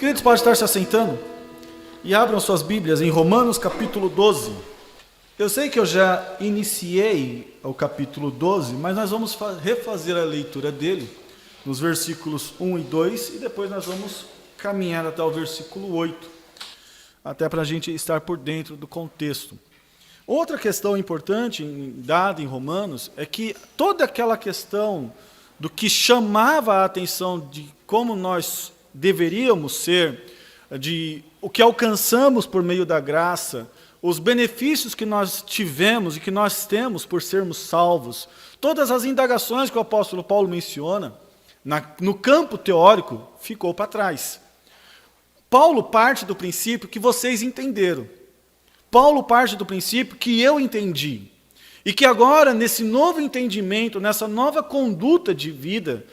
queridos, pode estar se assentando e abram suas Bíblias em Romanos capítulo 12. Eu sei que eu já iniciei o capítulo 12, mas nós vamos refazer a leitura dele nos versículos 1 e 2 e depois nós vamos caminhar até o versículo 8, até para a gente estar por dentro do contexto. Outra questão importante dada em Romanos é que toda aquela questão do que chamava a atenção de como nós deveríamos ser, de o que alcançamos por meio da graça, os benefícios que nós tivemos e que nós temos por sermos salvos, todas as indagações que o apóstolo Paulo menciona, no campo teórico, ficou para trás. Paulo parte do princípio que vocês entenderam. Paulo parte do princípio que eu entendi. E que agora, nesse novo entendimento, nessa nova conduta de vida,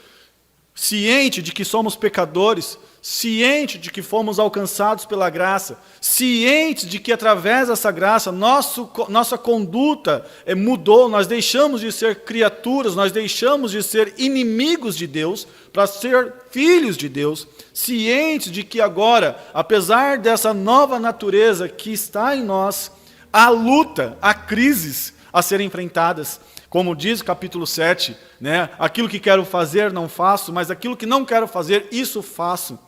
ciente de que somos pecadores, ciente de que fomos alcançados pela graça, ciente de que através dessa graça nossa conduta mudou, nós deixamos de ser criaturas, nós deixamos de ser inimigos de Deus para ser filhos de Deus, ciente de que agora, apesar dessa nova natureza que está em nós, há luta, há crises a serem enfrentadas. Como diz o capítulo 7, aquilo que quero fazer não faço, mas aquilo que não quero fazer, isso faço.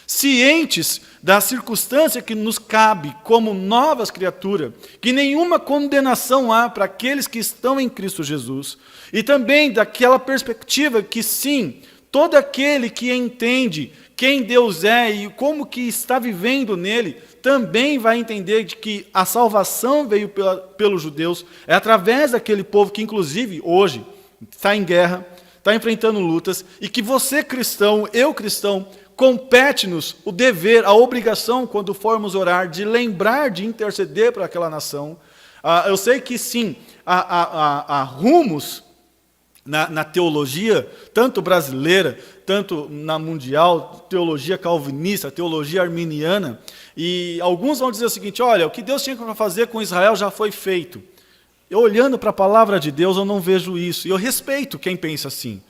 Cientes da circunstância que nos cabe como novas criaturas, que nenhuma condenação há para aqueles que estão em Cristo Jesus, e também daquela perspectiva que sim, todo aquele que entende quem Deus é e como que está vivendo nele, também vai entender de que a salvação veio pelos judeus, é através daquele povo que inclusive hoje está em guerra, está enfrentando lutas, e que você cristão, eu cristão, compete-nos o dever, a obrigação, quando formos orar, de lembrar, de interceder para aquela nação. Eu sei que sim, há rumos na teologia, tanto brasileira, tanto na mundial, teologia calvinista, teologia arminiana, e alguns vão dizer o seguinte: olha, o que Deus tinha para fazer com Israel já foi feito. Eu, olhando para a palavra de Deus, eu não vejo isso, e eu respeito quem pensa assim.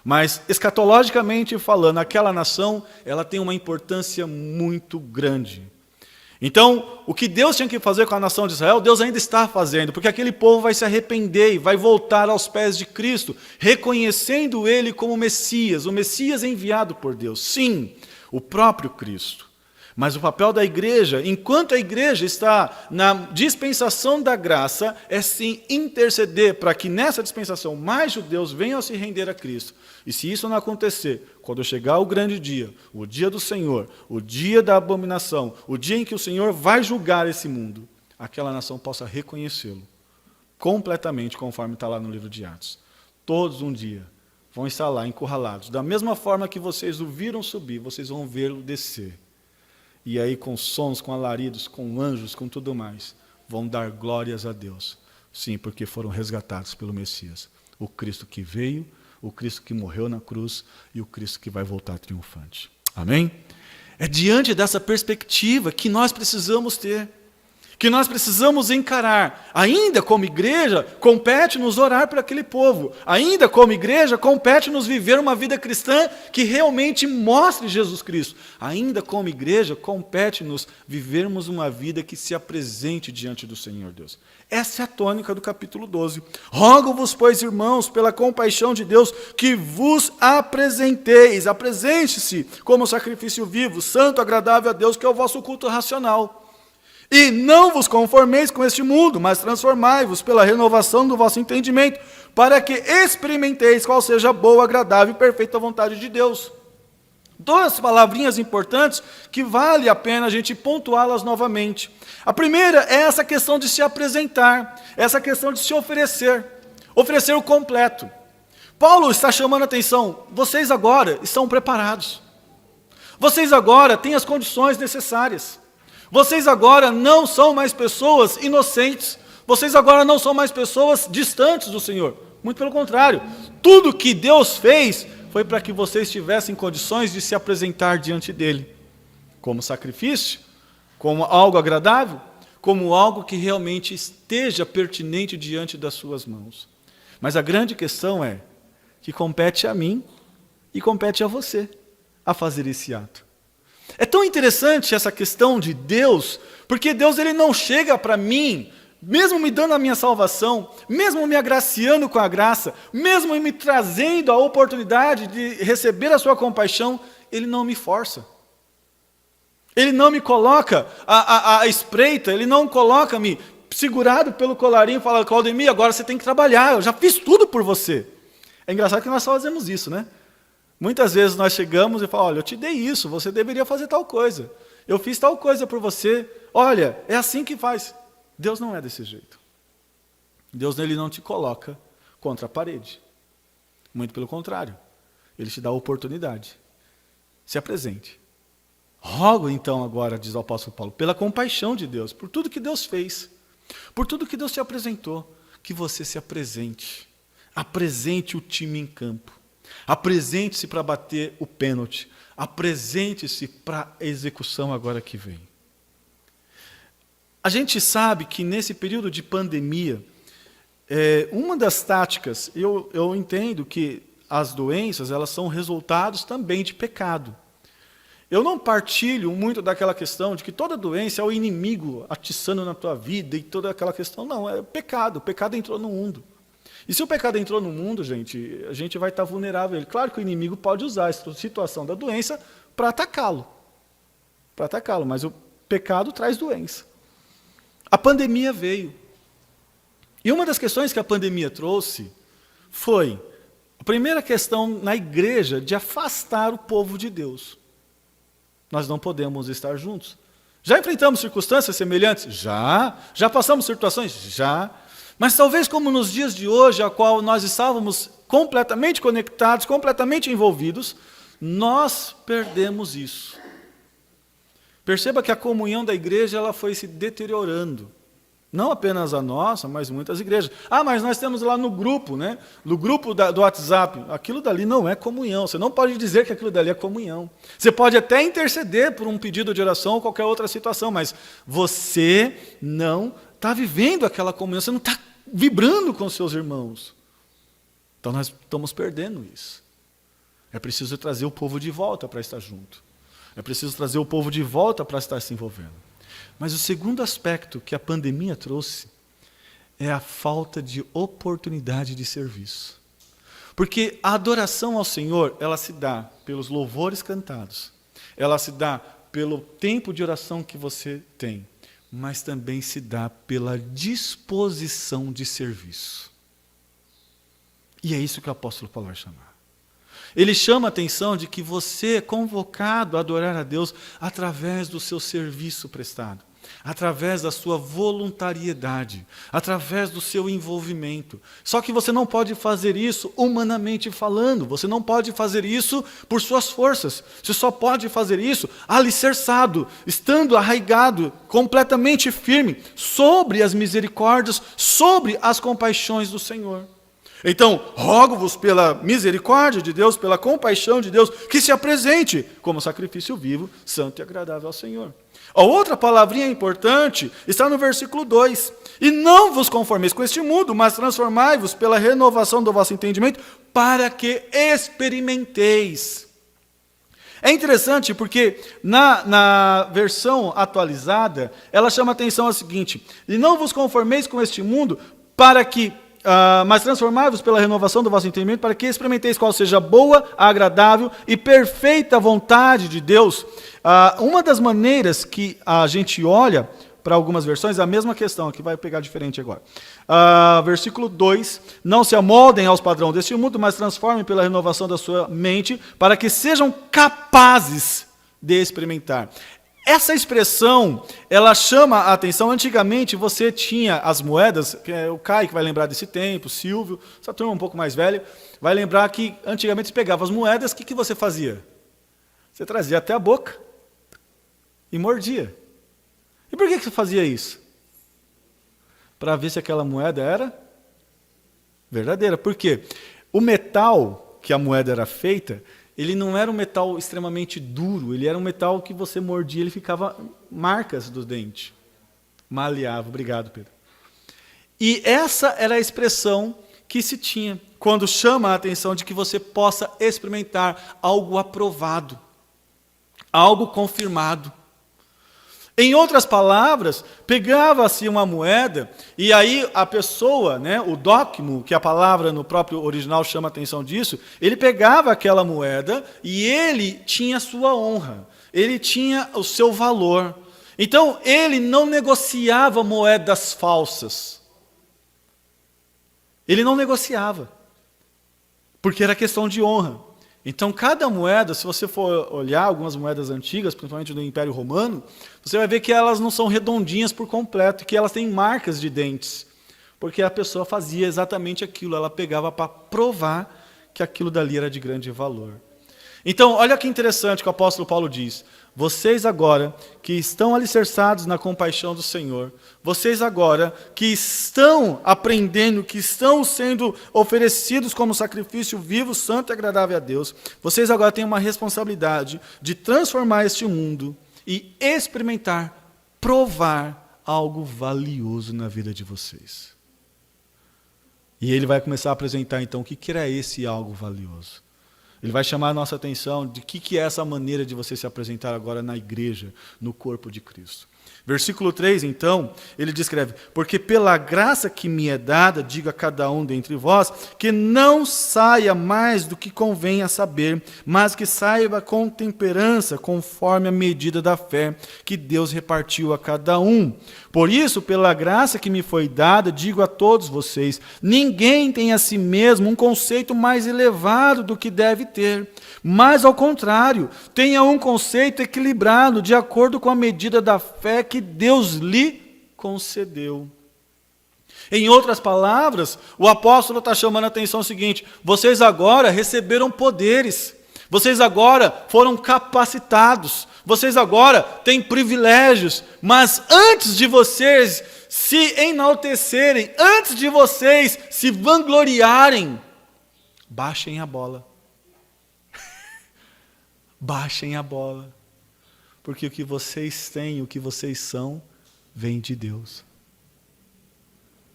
Mas, escatologicamente falando, aquela nação, ela tem uma importância muito grande. Então, o que Deus tinha que fazer com a nação de Israel, Deus ainda está fazendo, porque aquele povo vai se arrepender e vai voltar aos pés de Cristo, reconhecendo Ele como Messias, o Messias enviado por Deus. Sim, o próprio Cristo. Mas o papel da igreja, enquanto a igreja está na dispensação da graça, é sim interceder para que nessa dispensação mais judeus venham a se render a Cristo. E se isso não acontecer, quando chegar o grande dia, o dia do Senhor, o dia da abominação, o dia em que o Senhor vai julgar esse mundo, aquela nação possa reconhecê-lo completamente, conforme está lá no livro de Atos. Todos um dia vão estar lá encurralados. Da mesma forma que vocês o viram subir, vocês vão vê-lo descer. E aí com sons, com alaridos, com anjos, com tudo mais, vão dar glórias a Deus. Sim, porque foram resgatados pelo Messias. O Cristo que veio, o Cristo que morreu na cruz e o Cristo que vai voltar triunfante. Amém? É diante dessa perspectiva que nós precisamos ter, que nós precisamos encarar. Ainda como igreja, compete-nos orar por aquele povo. Ainda como igreja, compete-nos viver uma vida cristã que realmente mostre Jesus Cristo. Ainda como igreja, compete-nos vivermos uma vida que se apresente diante do Senhor Deus. Essa é a tônica do capítulo 12. Rogo-vos, pois, irmãos, pela compaixão de Deus, que vos apresenteis. Apresente-se como sacrifício vivo, santo, agradável a Deus, que é o vosso culto racional. E não vos conformeis com este mundo, mas transformai-vos pela renovação do vosso entendimento, para que experimenteis qual seja a boa, agradável e perfeita vontade de Deus. Duas palavrinhas importantes que vale a pena a gente pontuá-las novamente. A primeira é essa questão de se apresentar, essa questão de se oferecer o completo. Paulo está chamando a atenção: vocês agora estão preparados. Vocês agora têm as condições necessárias. Vocês agora não são mais pessoas inocentes. Vocês agora não são mais pessoas distantes do Senhor. Muito pelo contrário. Tudo que Deus fez foi para que vocês tivessem condições de se apresentar diante dEle. Como sacrifício, como algo agradável, como algo que realmente esteja pertinente diante das suas mãos. Mas a grande questão é que compete a mim e compete a você a fazer esse ato. É tão interessante essa questão de Deus, porque Deus ele não chega para mim, mesmo me dando a minha salvação, mesmo me agraciando com a graça, mesmo me trazendo a oportunidade de receber a sua compaixão, Ele não me força. Ele não me coloca à espreita, Ele não coloca-me segurado pelo colarinho e fala, Claudemir, agora você tem que trabalhar, eu já fiz tudo por você. É engraçado que nós só fazemos isso, né? Muitas vezes nós chegamos e falamos, olha, eu te dei isso, você deveria fazer tal coisa. Eu fiz tal coisa por você. Olha, é assim que faz. Deus não é desse jeito. Deus ele não te coloca contra a parede. Muito pelo contrário. Ele te dá a oportunidade. Se apresente. Rogo então agora, diz o apóstolo Paulo, pela compaixão de Deus, por tudo que Deus fez, por tudo que Deus te apresentou, que você se apresente. Apresente o time em campo. Apresente-se para bater o pênalti. Apresente-se para a execução agora que vem. A gente sabe que nesse período de pandemia, uma das táticas, eu entendo que as doenças elas são resultados também de pecado. Eu não partilho muito daquela questão de que toda doença é o inimigo atiçando na tua vida e toda aquela questão. Não, é pecado. O pecado entrou no mundo. E se o pecado entrou no mundo, a gente vai estar vulnerável a ele. Claro que o inimigo pode usar essa situação da doença para atacá-lo. Mas o pecado traz doença. A pandemia veio. E uma das questões que a pandemia trouxe foi a primeira questão na igreja de afastar o povo de Deus. Nós não podemos estar juntos. Já enfrentamos circunstâncias semelhantes? Já. Já passamos situações? Já. Mas talvez como nos dias de hoje, a qual nós estávamos completamente conectados, completamente envolvidos, nós perdemos isso. Perceba que a comunhão da igreja ela foi se deteriorando. Não apenas a nossa, mas muitas igrejas. Mas nós temos lá no grupo, né? No grupo do WhatsApp. Aquilo dali não é comunhão. Você não pode dizer que aquilo dali é comunhão. Você pode até interceder por um pedido de oração ou qualquer outra situação, mas você não está vivendo aquela comunhão, você não está vibrando com seus irmãos. Então nós estamos perdendo isso. É preciso trazer o povo de volta para estar junto. É preciso trazer o povo de volta para estar se envolvendo. Mas o segundo aspecto que a pandemia trouxe é a falta de oportunidade de serviço. Porque a adoração ao Senhor, ela se dá pelos louvores cantados, ela se dá pelo tempo de oração que você tem, mas também se dá pela disposição de serviço. E é isso que o apóstolo Paulo vai chamar. Ele chama a atenção de que você é convocado a adorar a Deus através do seu serviço prestado, através da sua voluntariedade, através do seu envolvimento. Só que você não pode fazer isso humanamente falando, você não pode fazer isso por suas forças, você só pode fazer isso alicerçado, estando arraigado, completamente firme sobre as misericórdias, sobre as compaixões do Senhor. Então, rogo-vos pela misericórdia de Deus, pela compaixão de Deus, que se apresente como sacrifício vivo, santo e agradável ao Senhor. A outra palavrinha importante está no versículo 2. E não vos conformeis com este mundo, mas transformai-vos pela renovação do vosso entendimento, para que experimenteis. É interessante porque na versão atualizada, ela chama a atenção ao seguinte: e não vos conformeis com este mundo, para que mas transformai-vos pela renovação do vosso entendimento, para que experimenteis qual seja a boa, agradável e perfeita vontade de Deus. Uma das maneiras que a gente olha para algumas versões, é a mesma questão, aqui vai pegar diferente agora. Versículo 2, não se amoldem aos padrões deste mundo, mas transformem pela renovação da sua mente, para que sejam capazes de experimentar. Essa expressão, ela chama a atenção. Antigamente você tinha as moedas, o Caio que vai lembrar desse tempo, o Silvio, essa turma um pouco mais velha, vai lembrar que antigamente você pegava as moedas, o que você fazia? Você trazia até a boca e mordia. E por que você fazia isso? Para ver se aquela moeda era verdadeira. Por quê? O metal que a moeda era feita, ele não era um metal extremamente duro, ele era um metal que você mordia, ele ficava marcas do dente. Maleável, obrigado, Pedro. E essa era a expressão que se tinha, quando chama a atenção de que você possa experimentar algo aprovado. algo confirmado. Em outras palavras, pegava-se uma moeda e aí a pessoa, né, o dóquimo, que a palavra no próprio original chama a atenção disso, ele pegava aquela moeda e ele tinha sua honra, ele tinha o seu valor. Então, ele não negociava moedas falsas. Ele não negociava, porque era questão de honra. Então, cada moeda, se você for olhar algumas moedas antigas, principalmente do Império Romano, você vai ver que elas não são redondinhas por completo, que elas têm marcas de dentes, porque a pessoa fazia exatamente aquilo, ela pegava para provar que aquilo dali era de grande valor. Então, olha que interessante que o apóstolo Paulo diz: vocês agora que estão alicerçados na compaixão do Senhor, vocês agora que estão aprendendo, que estão sendo oferecidos como sacrifício vivo, santo e agradável a Deus, vocês agora têm uma responsabilidade de transformar este mundo e experimentar, provar algo valioso na vida de vocês. E ele vai começar a apresentar então o que era esse algo valioso. Ele vai chamar a nossa atenção de que é essa maneira de você se apresentar agora na igreja, no corpo de Cristo. Versículo 3, então, ele descreve: porque pela graça que me é dada, digo a cada um dentre vós, que não saia mais do que convém a saber, mas que saiba com temperança, conforme a medida da fé que Deus repartiu a cada um. Por isso, pela graça que me foi dada, digo a todos vocês, ninguém tem a si mesmo um conceito mais elevado do que deve ter, mas ao contrário, tenha um conceito equilibrado, de acordo com a medida da fé que Deus lhe concedeu. Em outras palavras, o apóstolo está chamando a atenção o seguinte: vocês agora receberam poderes, vocês agora foram capacitados, vocês agora têm privilégios, mas antes de vocês se enaltecerem, antes de vocês se vangloriarem, baixem a bola. Baixem a bola. Porque o que vocês têm, o que vocês são, vem de Deus.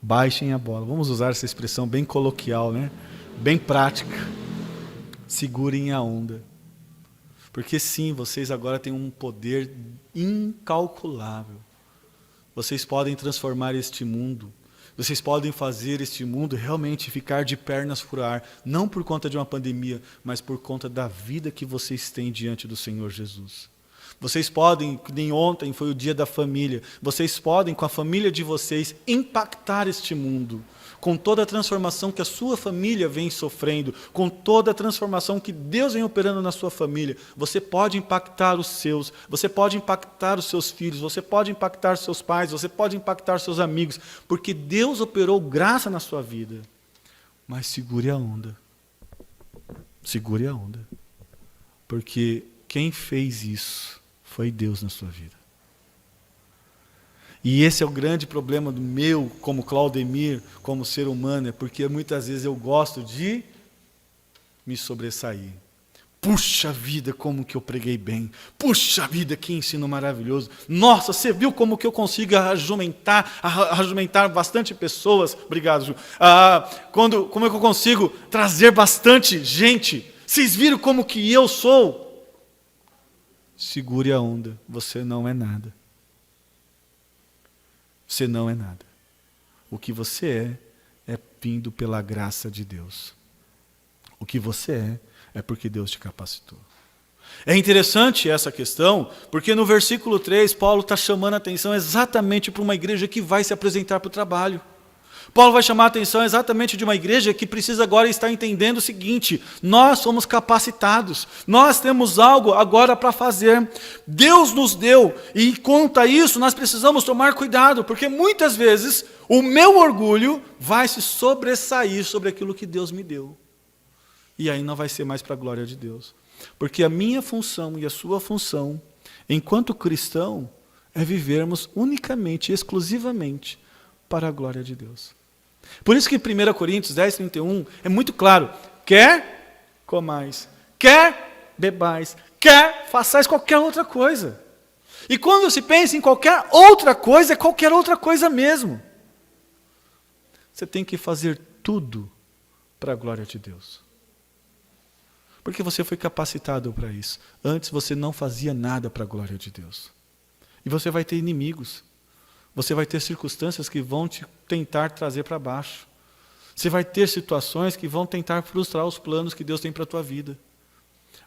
Baixem a bola. Vamos usar essa expressão bem coloquial, né? Bem prática. Segurem a onda. Porque sim, vocês agora têm um poder incalculável. Vocês podem transformar este mundo. Vocês podem fazer este mundo realmente ficar de pernas pro ar, não por conta de uma pandemia, mas por conta da vida que vocês têm diante do Senhor Jesus. Vocês podem, nem ontem foi o dia da família, vocês podem, com a família de vocês, impactar este mundo, com toda a transformação que a sua família vem sofrendo, com toda a transformação que Deus vem operando na sua família. Você pode impactar os seus, você pode impactar os seus filhos, você pode impactar seus pais, você pode impactar seus amigos, porque Deus operou graça na sua vida. Mas segure a onda. Segure a onda. Porque quem fez isso foi Deus na sua vida. E esse é o grande problema do meu, como Claudemir, como ser humano, é porque muitas vezes eu gosto de me sobressair. Puxa vida, como que eu preguei bem. Puxa vida, que ensino maravilhoso. Nossa, você viu como que eu consigo arregimentar bastante pessoas? Obrigado, Ju. Como é que eu consigo trazer bastante gente? Vocês viram como que eu sou? Segure a onda, você não é nada. Você não é nada. O que você é vindo pela graça de Deus. O que você é porque Deus te capacitou. É interessante essa questão, porque no versículo 3, Paulo está chamando a atenção exatamente para uma igreja que vai se apresentar para o trabalho. Paulo vai chamar a atenção exatamente de uma igreja que precisa agora estar entendendo o seguinte: nós somos capacitados, nós temos algo agora para fazer, Deus nos deu, e quanto a isso nós precisamos tomar cuidado, porque muitas vezes o meu orgulho vai se sobressair sobre aquilo que Deus me deu, e aí não vai ser mais para a glória de Deus, porque a minha função e a sua função, enquanto cristão, é vivermos unicamente, exclusivamente, para a glória de Deus. Por isso que em 1 Coríntios 10, 31 é muito claro: quer comais, quer bebais, quer façais qualquer outra coisa. E quando se pensa em qualquer outra coisa, é qualquer outra coisa mesmo. Você tem que fazer tudo para a glória de Deus. Porque você foi capacitado para isso. Antes você não fazia nada para a glória de Deus. E você vai ter inimigos. Você vai ter circunstâncias que vão te tentar trazer para baixo. Você vai ter situações que vão tentar frustrar os planos que Deus tem para a tua vida.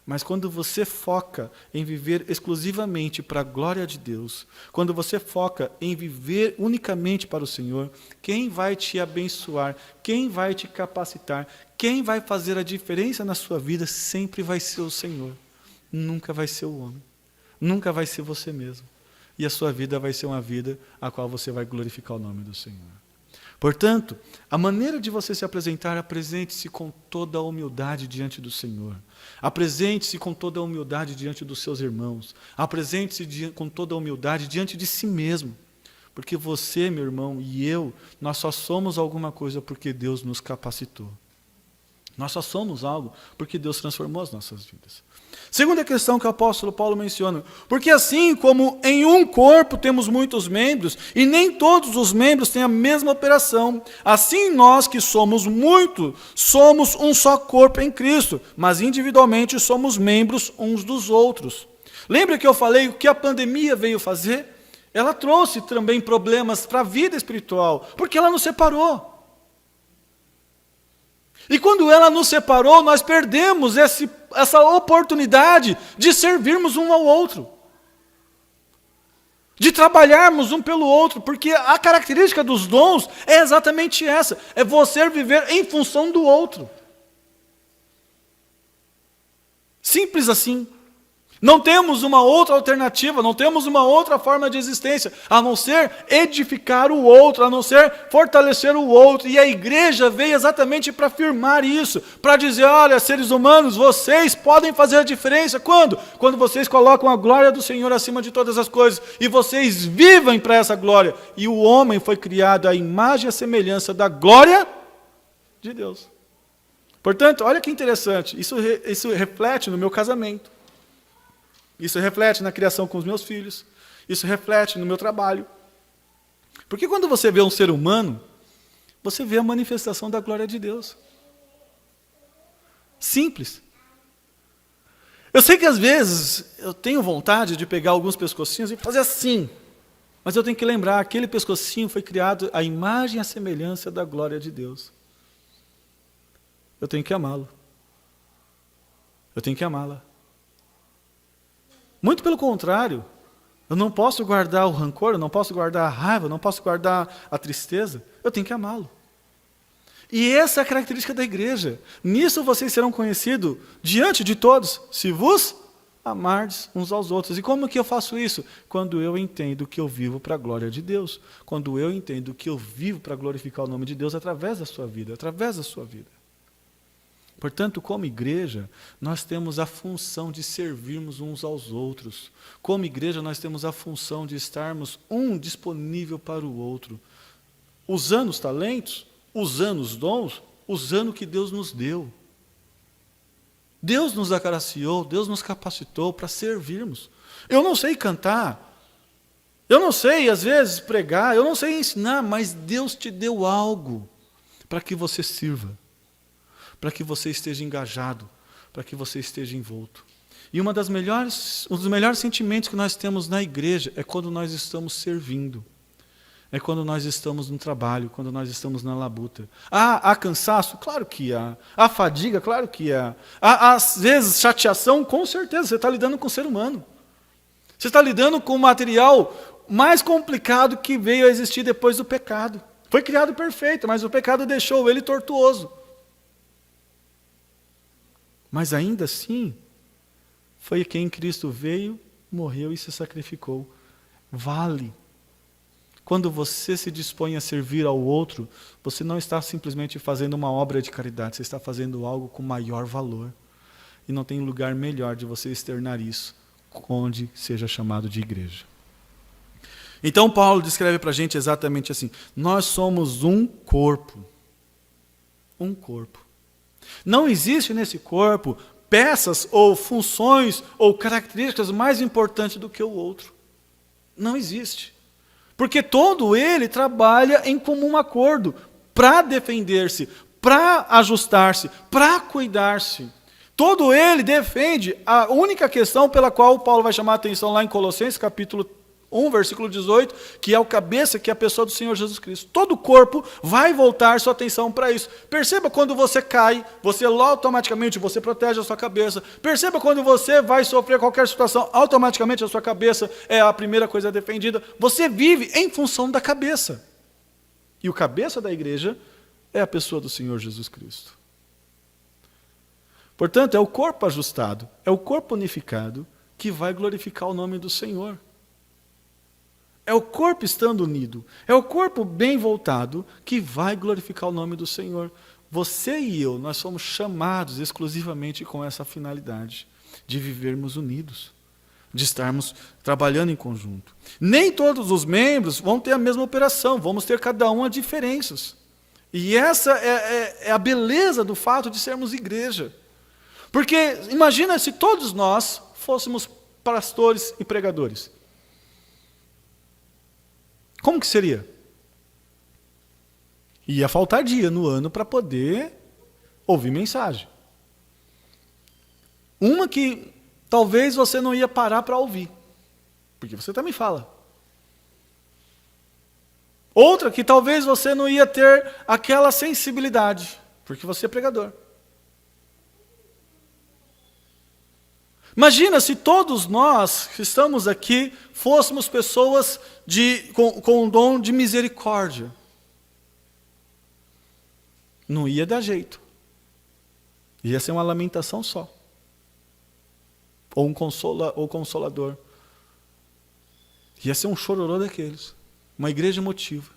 Mas quando você foca em viver exclusivamente para a glória de Deus, quando você foca em viver unicamente para o Senhor, quem vai te abençoar, quem vai te capacitar, quem vai fazer a diferença na sua vida sempre vai ser o Senhor. Nunca vai ser o homem. Nunca vai ser você mesmo. E a sua vida vai ser uma vida a qual você vai glorificar o nome do Senhor. Portanto, a maneira de você se apresentar, apresente-se com toda a humildade diante do Senhor. Apresente-se com toda a humildade diante dos seus irmãos. Apresente-se com toda a humildade diante de si mesmo. Porque você, meu irmão, e eu, nós só somos alguma coisa porque Deus nos capacitou. Nós só somos algo porque Deus transformou as nossas vidas. Segunda questão que o apóstolo Paulo menciona, porque assim como em um corpo temos muitos membros, e nem todos os membros têm a mesma operação, assim nós que somos muitos, somos um só corpo em Cristo, mas individualmente somos membros uns dos outros. Lembra que eu falei o que a pandemia veio fazer? Ela trouxe também problemas para a vida espiritual, porque ela nos separou. E quando ela nos separou, nós perdemos essa oportunidade de servirmos um ao outro. De trabalharmos um pelo outro, porque a característica dos dons é exatamente essa, é você viver em função do outro. Simples assim. Não temos uma outra alternativa, não temos uma outra forma de existência, a não ser edificar o outro, a não ser fortalecer o outro. E a igreja veio exatamente para afirmar isso, para dizer, olha, seres humanos, vocês podem fazer a diferença. Quando? Quando vocês colocam a glória do Senhor acima de todas as coisas, e vocês vivem para essa glória. E o homem foi criado à imagem e à semelhança da glória de Deus. Portanto, olha que interessante, isso reflete no meu casamento. Isso reflete na criação com os meus filhos. Isso reflete no meu trabalho. Porque quando você vê um ser humano, você vê a manifestação da glória de Deus. Simples. Eu sei que às vezes eu tenho vontade de pegar alguns pescocinhos e fazer assim. Mas eu tenho que lembrar, aquele pescocinho foi criado à imagem e à semelhança da glória de Deus. Eu tenho que amá-lo. Eu tenho que amá-la. Muito pelo contrário, eu não posso guardar o rancor, eu não posso guardar a raiva, eu não posso guardar a tristeza, eu tenho que amá-lo. E essa é a característica da igreja. Nisso vocês serão conhecidos diante de todos, se vos amardes uns aos outros. E como que eu faço isso? Quando eu entendo que eu vivo para a glória de Deus. Quando eu entendo que eu vivo para glorificar o nome de Deus através da sua vida, através da sua vida. Portanto, como igreja, nós temos a função de servirmos uns aos outros. Como igreja, nós temos a função de estarmos um disponível para o outro. Usando os talentos, usando os dons, usando o que Deus nos deu. Deus nos agraciou, Deus nos capacitou para servirmos. Eu não sei cantar, eu não sei, às vezes, pregar, eu não sei ensinar, mas Deus te deu algo para que você sirva. Para que você esteja engajado, para que você esteja envolto. E um dos melhores sentimentos que nós temos na igreja é quando nós estamos servindo. É quando nós estamos no trabalho, quando nós estamos na labuta. Há cansaço? Claro que há. Há fadiga? Claro que há. Há, às vezes, chateação? Com certeza, você está lidando com o ser humano. Você está lidando com o material mais complicado que veio a existir depois do pecado. Foi criado perfeito, mas o pecado deixou ele tortuoso. Mas ainda assim, foi quem Cristo veio, morreu e se sacrificou. Vale. Quando você se dispõe a servir ao outro, você não está simplesmente fazendo uma obra de caridade, você está fazendo algo com maior valor. E não tem lugar melhor de você externar isso, onde seja chamado de igreja. Então Paulo descreve para a gente exatamente assim, nós somos um corpo. Um corpo. Não existe nesse corpo peças ou funções ou características mais importantes do que o outro. Não existe. Porque todo ele trabalha em comum acordo para defender-se, para ajustar-se, para cuidar-se. Todo ele defende a única questão pela qual Paulo vai chamar a atenção lá em Colossenses, capítulo 1, versículo 18, que é o cabeça, que é a pessoa do Senhor Jesus Cristo. Todo o corpo vai voltar sua atenção para isso. Perceba quando você cai, você automaticamente você protege a sua cabeça. Perceba quando você vai sofrer qualquer situação, automaticamente a sua cabeça é a primeira coisa defendida. Você vive em função da cabeça. E o cabeça da igreja é a pessoa do Senhor Jesus Cristo. Portanto, é o corpo ajustado, é o corpo unificado que vai glorificar o nome do Senhor. É o corpo estando unido, é o corpo bem voltado que vai glorificar o nome do Senhor. Você e eu, nós somos chamados exclusivamente com essa finalidade, de vivermos unidos, de estarmos trabalhando em conjunto. Nem todos os membros vão ter a mesma operação, vamos ter cada um diferenças. E essa é a beleza do fato de sermos igreja. Porque imagina se todos nós fôssemos pastores e pregadores. Como que seria? Ia faltar dia no ano para poder ouvir mensagem. Uma que talvez você não ia parar para ouvir, porque você também fala. Outra que talvez você não ia ter aquela sensibilidade, porque você é pregador. Imagina se todos nós que estamos aqui fôssemos pessoas com um dom de misericórdia. Não ia dar jeito. Ia ser uma lamentação só. Ou um consolador. Ia ser um chororô daqueles. Uma igreja emotiva.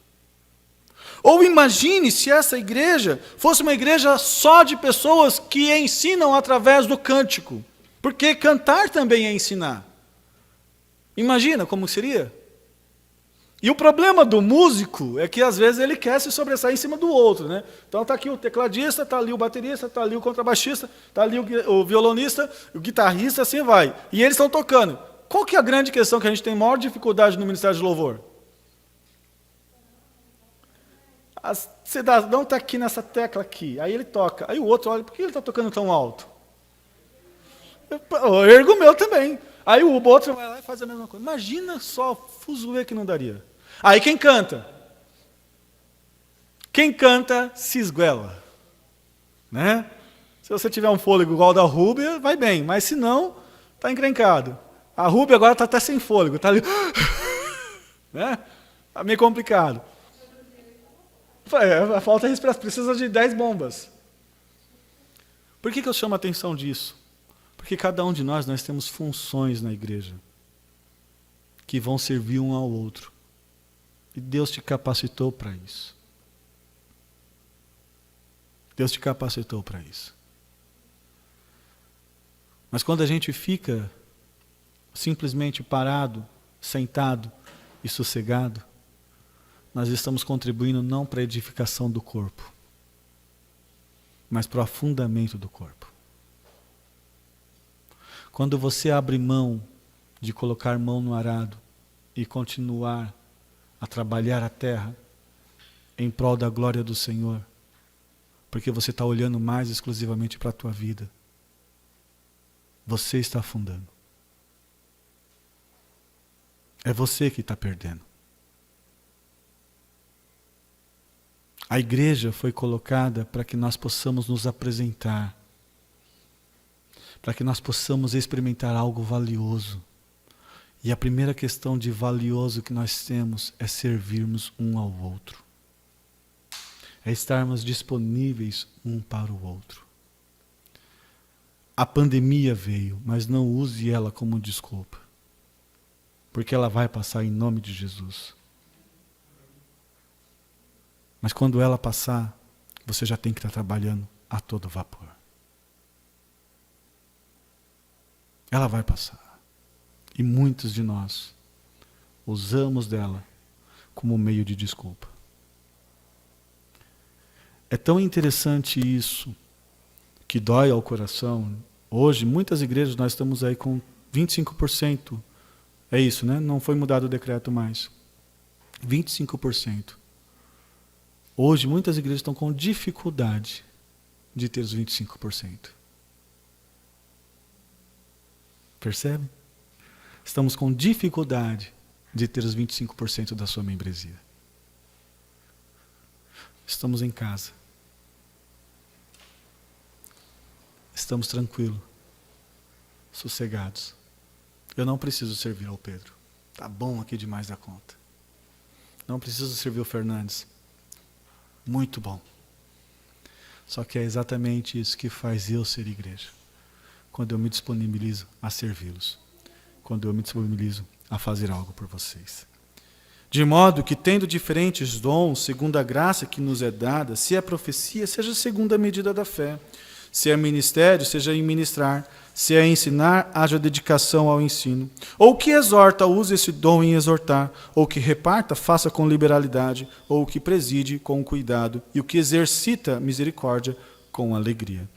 Ou imagine se essa igreja fosse uma igreja só de pessoas que ensinam através do cântico. Porque cantar também é ensinar. Imagina como seria? E o problema do músico é que às vezes ele quer se sobressair em cima do outro, né? Então está aqui o tecladista, está ali o baterista, está ali o contrabaixista, está ali o violonista, o guitarrista, assim vai. E eles estão tocando. Qual que é a grande questão que a gente tem maior dificuldade no ministério de louvor? A cidadão está aqui nessa tecla aqui, aí ele toca, aí o outro olha, por que ele está tocando tão alto? Eu ergo o meu também. Aí o outro vai lá e faz a mesma coisa. Imagina só, fuzuê que não daria. Aí quem canta? Quem canta se esguela. Né? Se você tiver um fôlego igual ao da Rúbia, vai bem. Mas se não, está encrencado. A Rúbia agora está até sem fôlego. Está ali. Né? Está meio complicado. A falta de respiração. Precisa de 10 bombas. Por que eu chamo a atenção disso? Porque cada um de nós temos funções na igreja que vão servir um ao outro. E Deus te capacitou para isso. Deus te capacitou para isso. Mas quando a gente fica simplesmente parado, sentado e sossegado, nós estamos contribuindo não para a edificação do corpo, mas para o afundamento do corpo. Quando você abre mão de colocar mão no arado e continuar a trabalhar a terra em prol da glória do Senhor, porque você está olhando mais exclusivamente para a tua vida, você está afundando. É você que está perdendo. A igreja foi colocada para que nós possamos nos apresentar, para que nós possamos experimentar algo valioso. E a primeira questão de valioso que nós temos é servirmos um ao outro. É estarmos disponíveis um para o outro. A pandemia veio, mas não use ela como desculpa, porque ela vai passar em nome de Jesus. Mas quando ela passar, você já tem que estar trabalhando a todo vapor. Ela vai passar. E muitos de nós usamos dela como meio de desculpa. É tão interessante isso, que dói ao coração. Hoje, muitas igrejas, nós estamos aí com 25%. É isso, né? Não foi mudado o decreto mais. 25%. Hoje, muitas igrejas estão com dificuldade de ter os 25%. Percebe? Estamos com dificuldade de ter os 25% da sua membresia. Estamos em casa. Estamos tranquilos, sossegados. Eu não preciso servir ao Pedro. Tá bom aqui demais da conta. Não preciso servir o Fernandes. Muito bom. Só que é exatamente isso que faz eu ser igreja. Quando eu me disponibilizo a servi-los. Quando eu me disponibilizo a fazer algo por vocês. De modo que, tendo diferentes dons, segundo a graça que nos é dada, se é profecia, seja segundo a medida da fé. Se é ministério, seja em ministrar. Se é ensinar, haja dedicação ao ensino. Ou que exorta, use esse dom em exortar. Ou que reparta, faça com liberalidade. Ou que preside, com cuidado. E o que exercita misericórdia, com alegria.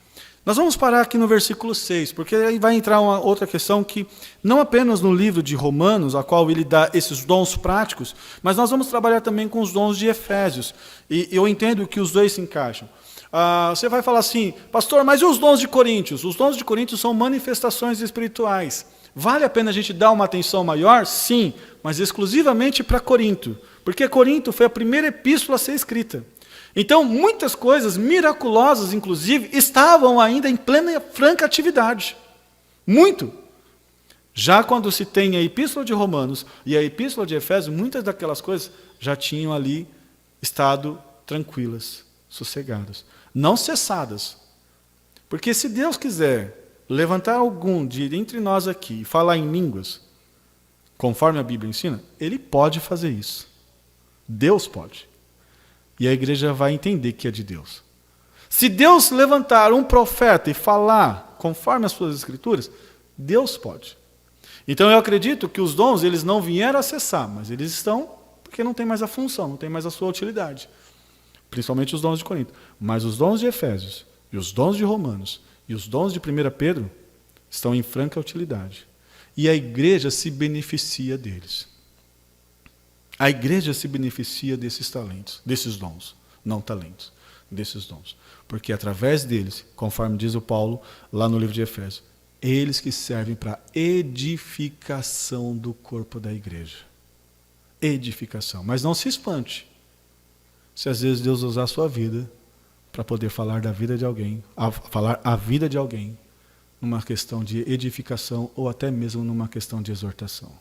Nós vamos parar aqui no versículo 6, porque aí vai entrar uma outra questão que, não apenas no livro de Romanos, a qual ele dá esses dons práticos, mas nós vamos trabalhar também com os dons de Efésios. E eu entendo que os dois se encaixam. Você vai falar assim, pastor, mas e os dons de Coríntios? Os dons de Coríntios são manifestações espirituais. Vale a pena a gente dar uma atenção maior? Sim, mas exclusivamente para Corinto. Porque Corinto foi a primeira epístola a ser escrita. Então, muitas coisas miraculosas, inclusive, estavam ainda em plena e franca atividade. Muito. Já quando se tem a epístola de Romanos e a epístola de Efésios, muitas daquelas coisas já tinham ali estado tranquilas, sossegadas. Não cessadas. Porque se Deus quiser levantar algum de entre nós aqui e falar em línguas, conforme a Bíblia ensina, Ele pode fazer isso. Deus pode. E a igreja vai entender que é de Deus. Se Deus levantar um profeta e falar conforme as suas escrituras, Deus pode. Então eu acredito que os dons, eles não vieram a cessar, mas eles estão porque não tem mais a função, não tem mais a sua utilidade. Principalmente os dons de Corinto. Mas os dons de Efésios, e os dons de Romanos, e os dons de 1 Pedro, estão em franca utilidade. E a igreja se beneficia deles. A igreja se beneficia desses talentos, desses dons, não talentos, desses dons. Porque através deles, conforme diz o Paulo lá no livro de Efésios, eles que servem para edificação do corpo da igreja. Edificação. Mas não se espante se às vezes Deus usar a sua vida para poder falar da vida de alguém, falar a vida de alguém numa questão de edificação ou até mesmo numa questão de exortação.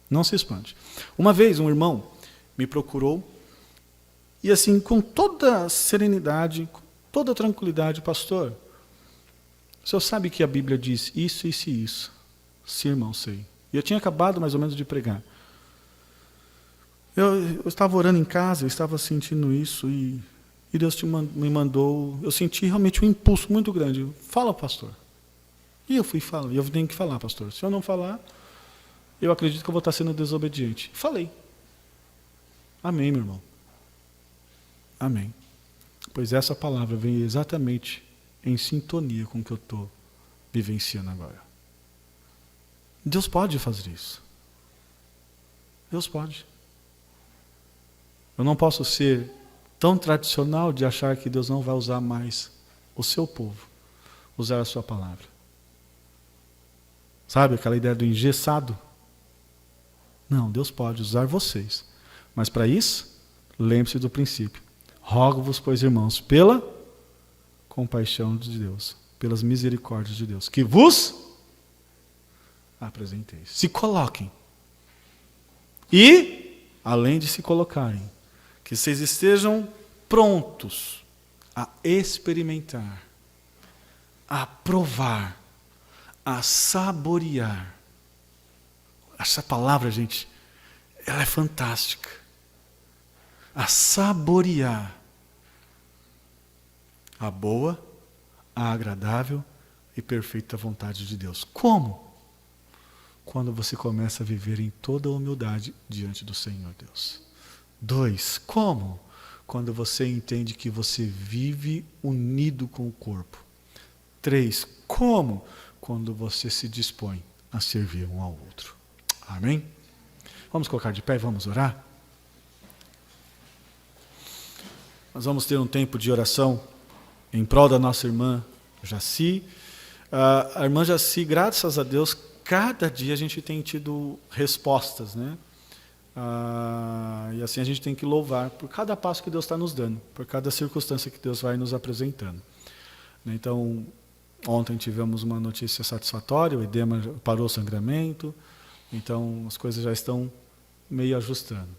Não se espante. Uma vez um irmão me procurou e assim, com toda serenidade, com toda tranquilidade, pastor, o senhor sabe que a Bíblia diz isso, isso e isso? Sim, irmão, sei. E eu tinha acabado mais ou menos de pregar. Eu estava orando em casa, eu estava sentindo isso e Deus me mandou, eu senti realmente um impulso muito grande. Fala, pastor. E eu fui falar, e eu tenho que falar, pastor. Se eu não falar, eu acredito que eu vou estar sendo desobediente. Falei. Amém, meu irmão. Amém. Pois essa palavra vem exatamente em sintonia com o que eu estou vivenciando agora. Deus pode fazer isso. Deus pode. Eu não posso ser tão tradicional de achar que Deus não vai usar mais o seu povo, usar a sua palavra. Sabe aquela ideia do engessado? Não, Deus pode usar vocês. Mas para isso, lembre-se do princípio. Rogo-vos, pois, irmãos, pela compaixão de Deus, pelas misericórdias de Deus, que vos apresenteis. Se coloquem. E, além de se colocarem, que vocês estejam prontos a experimentar, a provar, a saborear. Essa palavra, gente, ela é fantástica. A saborear a boa, a agradável e perfeita vontade de Deus. Como? Quando você começa a viver em toda a humildade diante do Senhor Deus. 2, como? Quando você entende que você vive unido com o corpo. 3, como? Quando você se dispõe a servir um ao outro. Amém? Vamos colocar de pé e vamos orar? Nós vamos ter um tempo de oração em prol da nossa irmã Jaci. A irmã Jaci, graças a Deus, cada dia a gente tem tido respostas, né? E assim a gente tem que louvar por cada passo que Deus está nos dando, por cada circunstância que Deus vai nos apresentando. Então, ontem tivemos uma notícia satisfatória, o edema parou o sangramento, então as coisas já estão meio ajustando.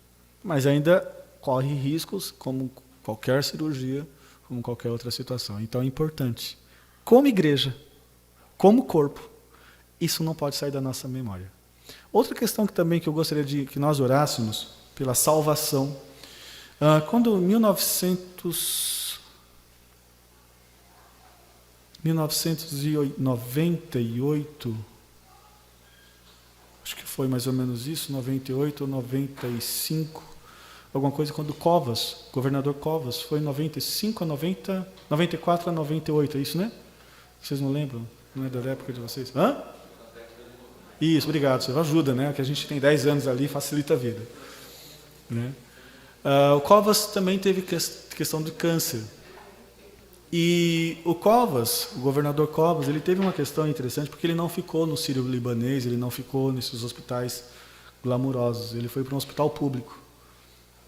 Mas ainda corre riscos, como qualquer cirurgia, como qualquer outra situação. Então é importante, como igreja, como corpo, isso não pode sair da nossa memória. Outra questão que eu gostaria que nós orássemos pela salvação. Quando em 1998, acho que foi mais ou menos isso, 98 ou 95, alguma coisa, quando governador Covas, foi 95 a 90, 94 a 98, é isso, né? Vocês não lembram? Não é da época de vocês? Isso, obrigado, senhor. Ajuda, né? Que a gente tem 10 anos ali, facilita a vida. Né? O Covas também teve questão de câncer. E o governador Covas, ele teve uma questão interessante, porque ele não ficou no Sírio-Libanês, ele não ficou nesses hospitais glamurosos, ele foi para um hospital público.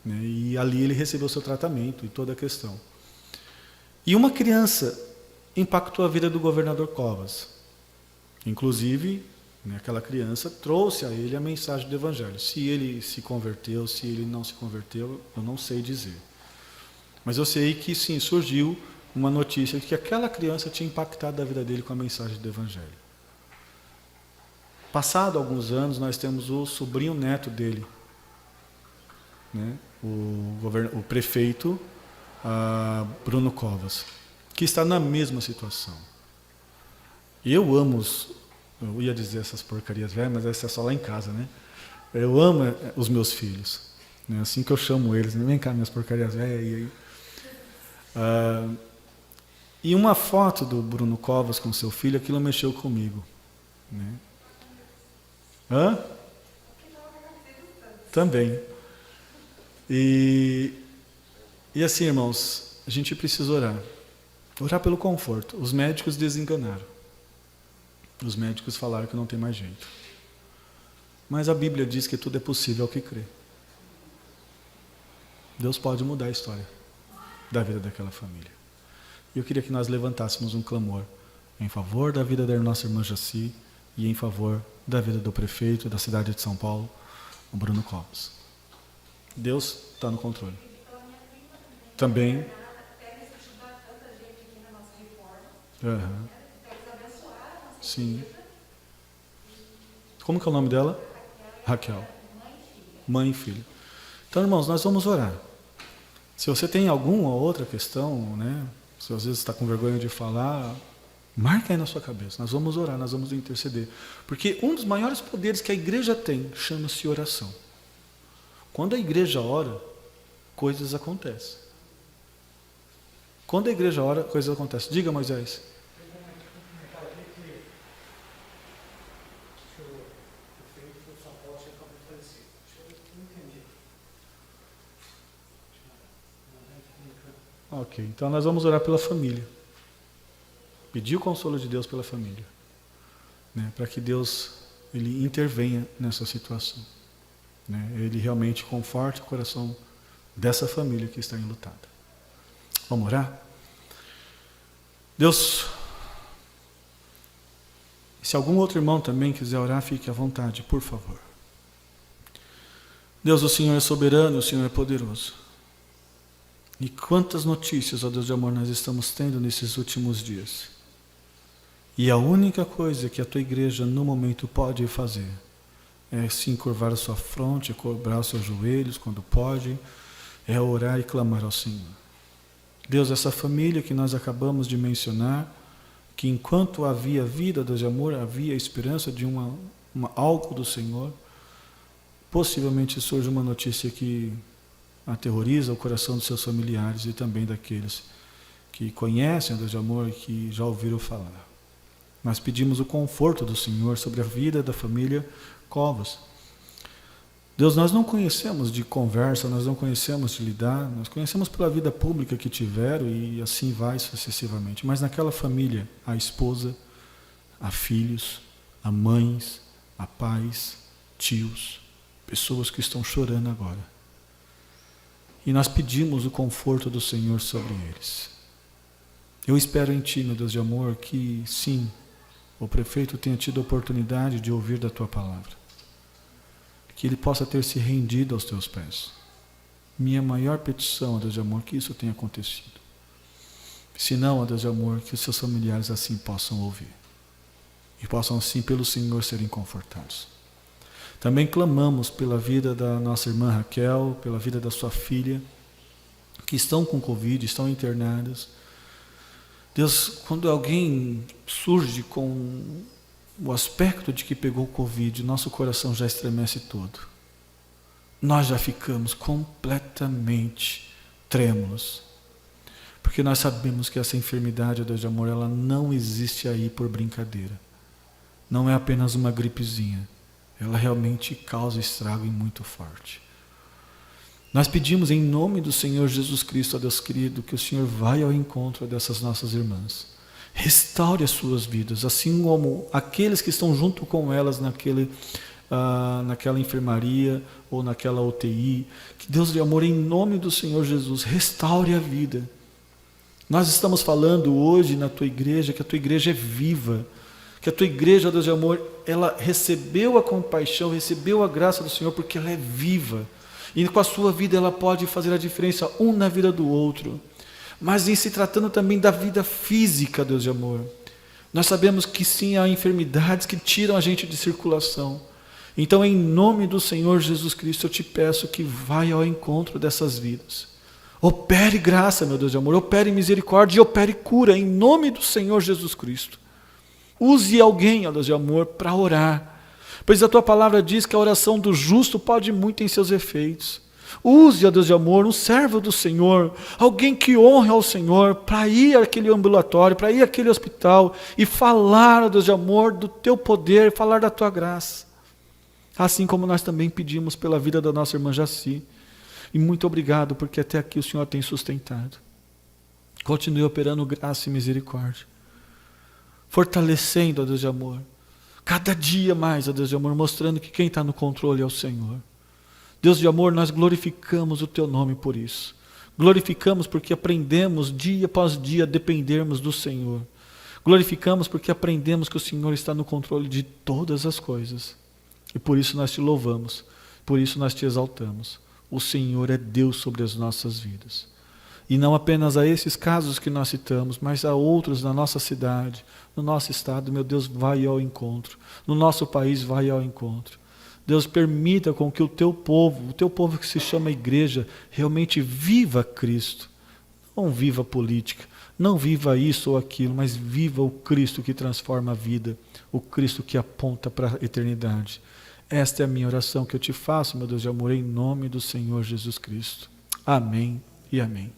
Né? E ali ele recebeu seu tratamento e toda a questão. E uma criança impactou a vida do governador Covas. Inclusive, aquela criança trouxe a ele a mensagem do Evangelho. Se ele se converteu, se ele não se converteu, eu não sei dizer. Mas eu sei que sim, surgiu uma notícia de que aquela criança tinha impactado a vida dele com a mensagem do Evangelho. Passado alguns anos, nós temos o sobrinho neto dele, né? O prefeito Bruno Covas, que está na mesma situação. Eu ia dizer essas porcarias velhas, mas essa é só lá em casa, né? Eu amo os meus filhos, né? Assim que eu chamo eles, né? Vem cá, minhas porcarias velhas. E uma foto do Bruno Covas com seu filho, aquilo mexeu comigo, né? Também. E assim, irmãos, a gente precisa orar. Orar pelo conforto. Os médicos desenganaram. Os médicos falaram que não tem mais jeito. Mas a Bíblia diz que tudo é possível ao que crê. Deus pode mudar a história da vida daquela família. E eu queria que nós levantássemos um clamor em favor da vida da nossa irmã Jaci e em favor da vida do prefeito da cidade de São Paulo, o Bruno Covas. Deus está no controle. Também. Sim. Como que é o nome dela? Raquel. Mãe e filha. Então, irmãos, nós vamos orar. Se você tem alguma outra questão, né? Se às vezes está com vergonha de falar, marca aí na sua cabeça. Nós vamos orar, nós vamos interceder. Porque um dos maiores poderes que a igreja tem chama-se oração. Quando a igreja ora, coisas acontecem. Quando a igreja ora, coisas acontecem. Diga, Moisés. Ok, então nós vamos orar pela família. Pedir o consolo de Deus pela família. Né, para que Deus ele intervenha nessa situação. Né, ele realmente conforte o coração dessa família que está enlutada. Vamos orar? Deus, se algum outro irmão também quiser orar, fique à vontade, por favor. Deus, o Senhor é soberano, o Senhor é poderoso. E quantas notícias, ó Deus de amor, nós estamos tendo nesses últimos dias. E a única coisa que a tua igreja no momento pode fazer é se encurvar a sua fronte, cobrar os seus joelhos quando pode, é orar e clamar ao Senhor. Deus, essa família que nós acabamos de mencionar, que enquanto havia vida, Deus de amor, havia esperança de algo do Senhor, possivelmente surge uma notícia que aterroriza o coração dos seus familiares e também daqueles que conhecem a Deus de amor e que já ouviram falar. Nós pedimos o conforto do Senhor sobre a vida da família Covas. Deus, nós não conhecemos de conversa, nós não conhecemos de lidar, nós conhecemos pela vida pública que tiveram e assim vai sucessivamente. Mas naquela família, há esposa, há filhos, há mães, a pais, tios, pessoas que estão chorando agora. E nós pedimos o conforto do Senhor sobre eles. Eu espero em Ti, meu Deus de amor, que sim, o prefeito tenha tido a oportunidade de ouvir da Tua palavra. Que ele possa ter se rendido aos Teus pés. Minha maior petição, ó Deus de amor, que isso tenha acontecido. Se não, ó Deus de amor, que os seus familiares assim possam ouvir. E possam assim, pelo Senhor, serem confortados. Também clamamos pela vida da nossa irmã Raquel, pela vida da sua filha, que estão com Covid, estão internadas. Deus, quando alguém surge com o aspecto de que pegou Covid, nosso coração já estremece todo. Nós já ficamos completamente trêmulos. Porque nós sabemos que essa enfermidade, ó Deus de amor, ela não existe aí por brincadeira. Não é apenas uma gripezinha. Ela realmente causa estrago e muito forte. Nós pedimos em nome do Senhor Jesus Cristo, ó Deus querido, que o Senhor vá ao encontro dessas nossas irmãs. Restaure as suas vidas, assim como aqueles que estão junto com elas naquela enfermaria ou naquela UTI. Que Deus de amor, em nome do Senhor Jesus, restaure a vida. Nós estamos falando hoje na tua igreja que a tua igreja é viva, que a tua igreja, ó Deus de amor, ela recebeu a compaixão, recebeu a graça do Senhor porque ela é viva. E com a sua vida ela pode fazer a diferença um na vida do outro. Mas em se tratando também da vida física, Deus de amor, nós sabemos que sim, há enfermidades que tiram a gente de circulação. Então, em nome do Senhor Jesus Cristo, eu te peço que vá ao encontro dessas vidas. Opere graça, meu Deus de amor, opere misericórdia e opere cura, em nome do Senhor Jesus Cristo. Use alguém, ó Deus de amor, para orar. Pois a tua palavra diz que a oração do justo pode muito em seus efeitos. Use, ó Deus de amor, um servo do Senhor, alguém que honre ao Senhor, para ir àquele ambulatório, para ir àquele hospital e falar, ó Deus de amor, do teu poder, falar da tua graça. Assim como nós também pedimos pela vida da nossa irmã Jaci. E muito obrigado, porque até aqui o Senhor tem sustentado. Continue operando graça e misericórdia. Fortalecendo, ó Deus de amor, cada dia mais, ó Deus de amor, mostrando que quem está no controle é o Senhor. Deus de amor, nós glorificamos o teu nome por isso. Glorificamos porque aprendemos dia após dia a dependermos do Senhor. Glorificamos porque aprendemos que o Senhor está no controle de todas as coisas. E por isso nós te louvamos, por isso nós te exaltamos. O Senhor é Deus sobre as nossas vidas. E não apenas a esses casos que nós citamos, mas a outros na nossa cidade, no nosso estado. Meu Deus, vai ao encontro. No nosso país, vai ao encontro. Deus, permita com que o teu povo que se chama igreja, realmente viva Cristo. Não viva política, não viva isso ou aquilo, mas viva o Cristo que transforma a vida, o Cristo que aponta para a eternidade. Esta é a minha oração que eu te faço, meu Deus de amor, em nome do Senhor Jesus Cristo. Amém e amém.